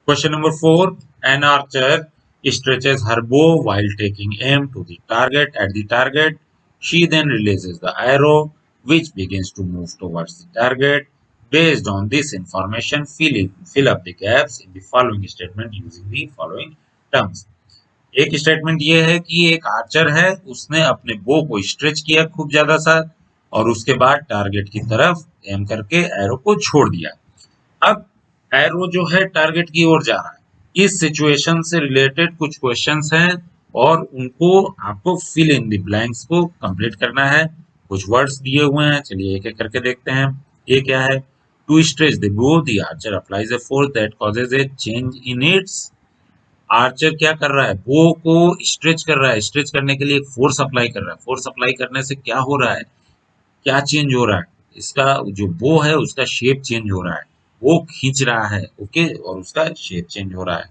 Question number 4. An archer stretches her bow while taking aim to the target. At the target, she then releases the arrow, which begins to move towards the target. Based on this information, fill up the gaps in the following statement using the following terms. एक statement ये है कि एक Archer है, उसने अपने बो को स्ट्रेच किया खूब ज्यादा सा और उसके बाद टारगेट की तरफ एम करके एरो को छोड़ दिया। अब एरो जो है टारगेट की ओर जा रहा है। इस सिचुएशन से रिलेटेड कुछ क्वेश्चंस हैं और उनको आपको फिल इन द ब्लैंक्स को कंप्लीट करना है। कुछ वर्ड्स दिए हुए हैं, चलिए एक एक करके देखते हैं। ये क्या है? टू स्ट्रेच द बो the Archer applies a force that causes A change in its. Archer क्या कर रहा है? बो को स्ट्रेच कर रहा है। स्ट्रेच करने के लिए एक फोर्स अप्लाई कर रहा है। फोर्स अप्लाई करने से क्या हो रहा है? क्या चेंज हो रहा है? इसका जो बो है उसका शेप चेंज हो रहा है, वो खींच रहा है, ओके, और उसका शेप चेंज हो रहा है।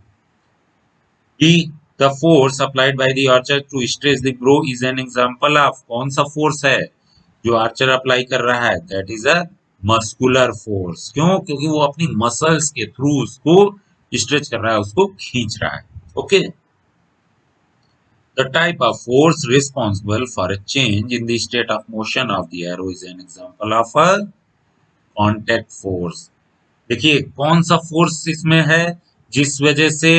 D the force applied by the archer to stretch the bow is an example of. कौन सा फोर्स है जो आर्चर अप्लाई कर रहा है? That is a muscular force. क्यों? क्योंकि वो अपनी मसल्स के थ्रू उसको स्ट्रेच कर रहा है, उसको खींच रहा है, okay. The type of force responsible for a change in the state of motion of the arrow is an example of a contact force। देखिए कौन सा फोर्स इसमें है जिस वजह से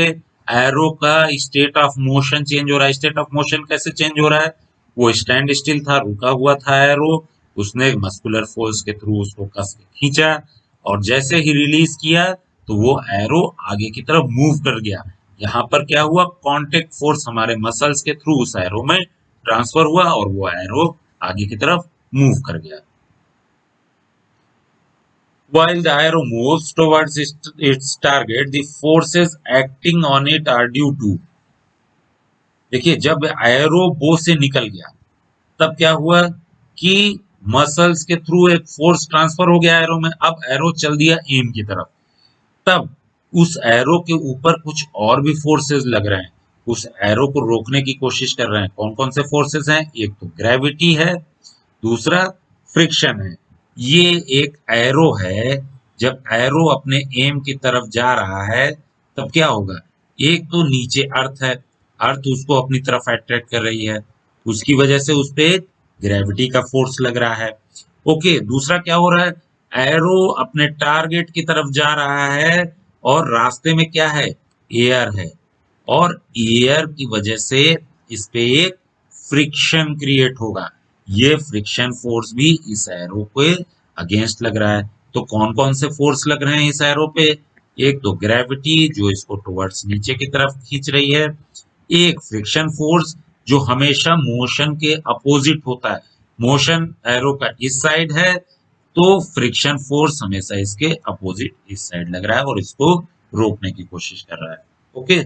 एरो का स्टेट ऑफ मोशन चेंज हो रहा है। स्टेट ऑफ मोशन कैसे चेंज हो रहा है? वो स्टैंड स्टिल था, रुका हुआ था एरो, उसने मस्कुलर फोर्स के थ्रू उसको कस के खींचा और जैसे ही रिलीज किया तो वो एरो आगे की तरफ मूव कर गया। यहाँ पर क्या हुआ? कांटेक्ट फोर्स हमारे मसल्स के थ्रू उस एरो में ट्रांसफर हुआ और वो एरो आगे की तरफ मूव कर गया। While the arrow moves towards its target, the forces acting on it are due to। देखिए जब एरो बो से निकल गया तब क्या हुआ कि मसल्स के थ्रू एक फोर्स ट्रांसफर हो गया एरो में। अब एरो चल दिया एम की तरफ, तब उस एरो के ऊपर कुछ और भी फोर्सेस लग रहे हैं, उस एरो को रोकने की कोशिश कर रहे हैं। कौन कौन से फोर्सेस हैं? एक तो ग्रेविटी है, दूसरा फ्रिक्शन है। ये एक एरो है, जब एरो अपने एम की तरफ जा रहा है तब क्या होगा? एक तो नीचे अर्थ है, अर्थ उसको अपनी तरफ अट्रैक्ट कर रही है, उसकी वजह से उस पे ग्रेविटी का फोर्स लग रहा है, ओके। दूसरा क्या हो रहा है? एरो अपने टारगेट की तरफ जा रहा है और रास्ते में क्या है? एयर है, और एयर की वजह से इस पे एक फ्रिक्शन क्रिएट होगा। ये फ्रिक्शन फोर्स भी इस एरो के अगेंस्ट लग रहा है। तो कौन कौन से फोर्स लग रहे हैं इस एरो पे? एक तो ग्रेविटी जो इसको टुवर्ड्स नीचे की तरफ खींच रही है, एक फ्रिक्शन फोर्स जो हमेशा मोशन के अपोजिट होता है। मोशन एरो का इस साइड है तो फ्रिक्शन फोर्स हमेशा इसके अपोजिट इस साइड लग रहा है और इसको रोकने की कोशिश कर रहा है, ओके।